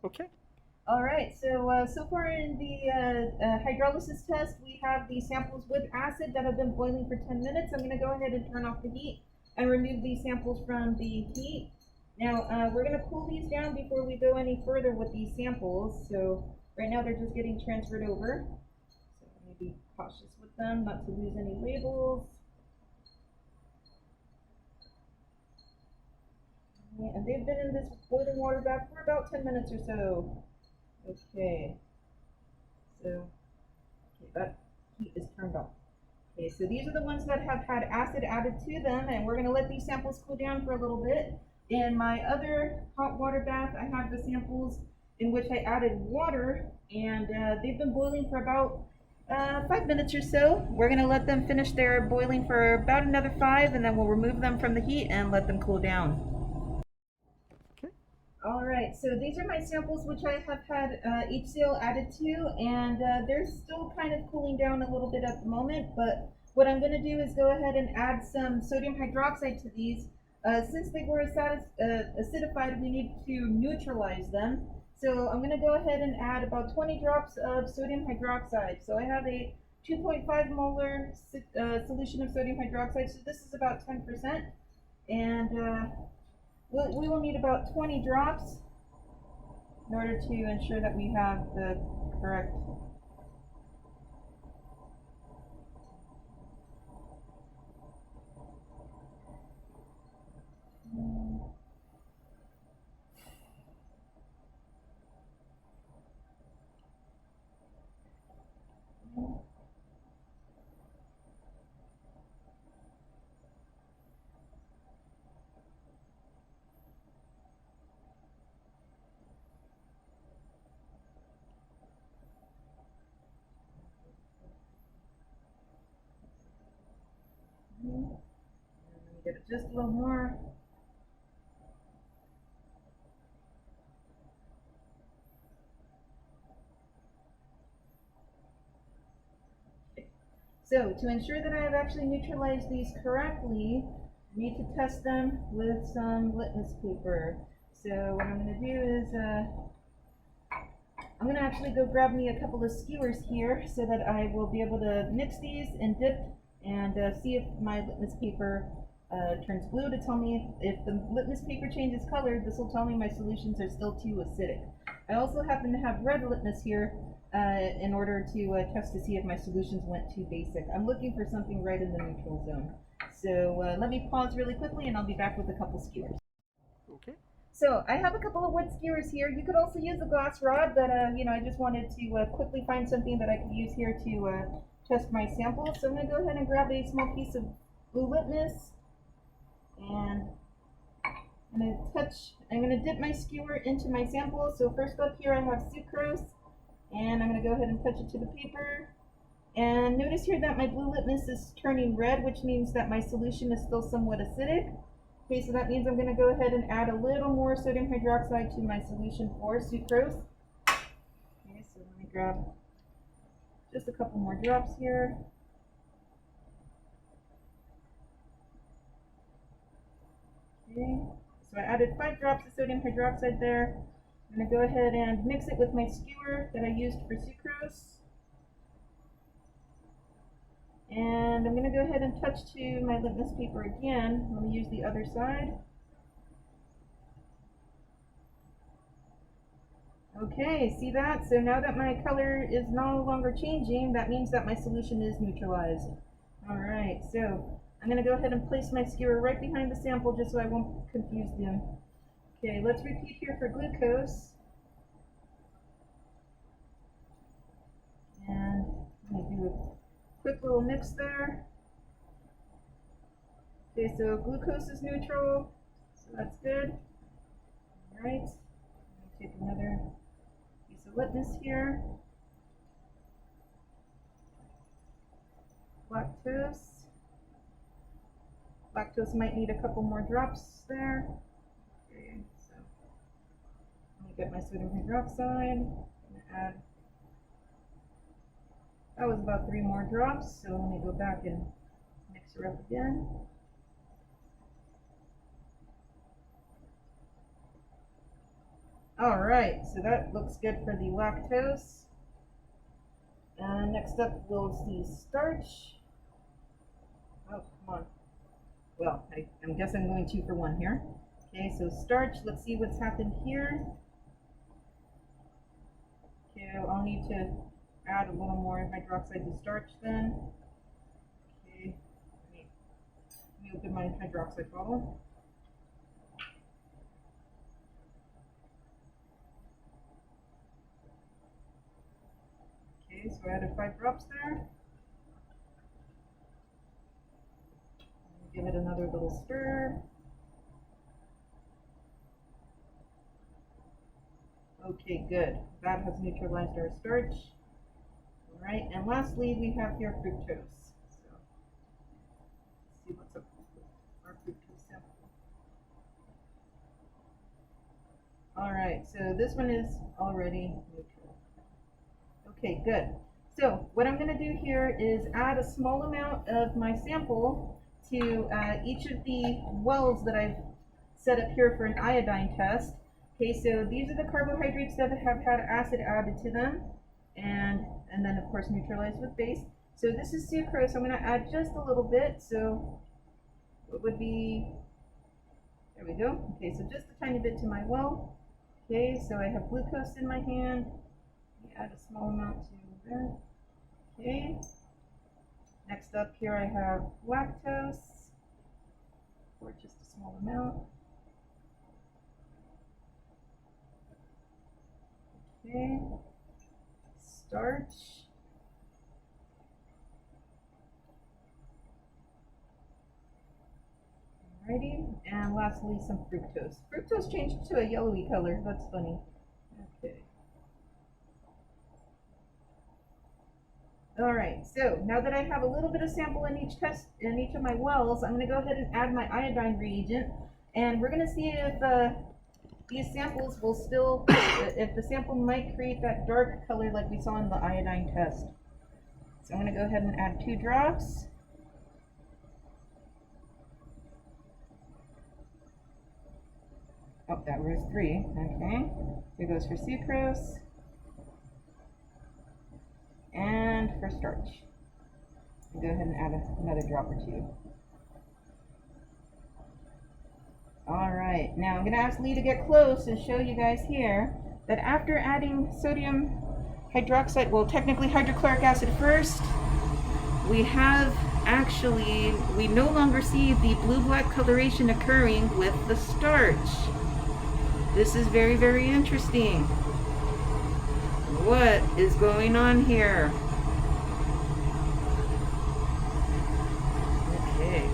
Okay. All right, so far in the hydrolysis test, we have the samples with acid that have been boiling for 10 minutes. I'm going to go ahead and turn off the heat and remove these samples from the heat. Now, we're going to cool these down before we go any further with these samples. So right now they're just getting transferred over. So I'm going to be cautious with them, not to lose any labels. And they've been in this boiling water bath for about 10 minutes or so. Okay, so that heat is turned off. Okay, so these are the ones that have had acid added to them, and we're going to let these samples cool down for a little bit. In my other hot water bath, I have the samples in which I added water, and they've been boiling for about 5 minutes or so. We're going to let them finish their boiling for about another 5, and then we'll remove them from the heat and let them cool down. Okay. All right, so these are my samples which I have had HCl added to, and they're still kind of cooling down a little bit at the moment, but what I'm going to do is go ahead and add some sodium hydroxide to these. Since they were acidified, we need to neutralize them. So I'm going to go ahead and add about 20 drops of sodium hydroxide. So I have a 2.5 molar solution of sodium hydroxide, so this is about 10%. And we will need about 20 drops in order to ensure that we have the correct. Get it just a little more. So to ensure that I have actually neutralized these correctly, I need to test them with some litmus paper. So what I'm going to do is I'm going to actually go grab me a couple of skewers here so that I will be able to mix these and dip and see if my litmus paper turns blue to tell me if the litmus paper changes color. This will tell me my solutions are still too acidic. I also happen to have red litmus here in order to test to see if my solutions went too basic. I'm looking for something right in the neutral zone. So let me pause really quickly and I'll be back with a couple skewers. Okay. So I have a couple of wood skewers here. You could also use a glass rod, but I just wanted to quickly find something that I could use here to test my sample. So I'm going to go ahead and grab a small piece of blue litmus, and I'm going to dip my skewer into my sample. So first up here I have sucrose, and I'm going to go ahead and touch it to the paper. And notice here that my blue litmus is turning red, which means that my solution is still somewhat acidic. Okay, so that means I'm going to go ahead and add a little more sodium hydroxide to my solution for sucrose. Okay, so let me grab just a couple more drops here. Okay, so I added 5 drops of sodium hydroxide there. I'm going to go ahead and mix it with my skewer that I used for sucrose. And I'm going to go ahead and touch to my litmus paper again. Let me use the other side. Okay, see that? So now that my color is no longer changing, that means that my solution is neutralized. Alright, so I'm going to go ahead and place my skewer right behind the sample just so I won't confuse them. Okay, let's repeat here for glucose. And let me do a quick little mix there. Okay, so glucose is neutral, so that's good. Alright, take another piece of litmus here. Lactose. Lactose might need a couple more drops there. Okay, so let me get my sodium hydroxide. I'm going to add, that was about 3 more drops, so let me go back and mix her up again. All right, so that looks good for the lactose. Next up, we'll see starch. Oh, come on. Well, I guess I'm going 2 for 1 here. Okay, so starch, let's see what's happened here. Okay, I'll need to add a little more hydroxide to starch then. Okay, let me open my hydroxide bottle. Okay, so I added 5 drops there. Give it another little stir. Okay, good. That has neutralized our starch. All right, and lastly, we have here fructose. So, let's see what's up with our fructose sample. All right, so this one is already neutral. Okay, good. So what I'm going to do here is add a small amount of my sample to each of the wells that I've set up here for an iodine test. Okay, so these are the carbohydrates that have had acid added to them, and then of course neutralized with base. So this is sucrose. I'm going to add just a little bit. So it would be, there we go. Okay, so just a tiny bit to my well. Okay, so I have glucose in my hand. Add a small amount to there. Okay. Next up here I have lactose, or just a small amount. Okay. Starch. Alrighty, and lastly some fructose. Fructose changed to a yellowy color. That's funny. Okay. All right, so now that I have a little bit of sample in each test, in each of my wells, I'm going to go ahead and add my iodine reagent, and we're going to see if these samples will still, if the sample might create that dark color like we saw in the iodine test. So I'm going to go ahead and add 2 drops. Oh, that was 3. Okay, here goes for sucrose. And for starch, I'll go ahead and add another drop or 2. All right, now I'm going to ask Lee to get close and show you guys here that after adding sodium hydroxide, well, technically hydrochloric acid first, we have actually, we no longer see the blue-black coloration occurring with the starch. This is very, very interesting. What is going on here? Okay.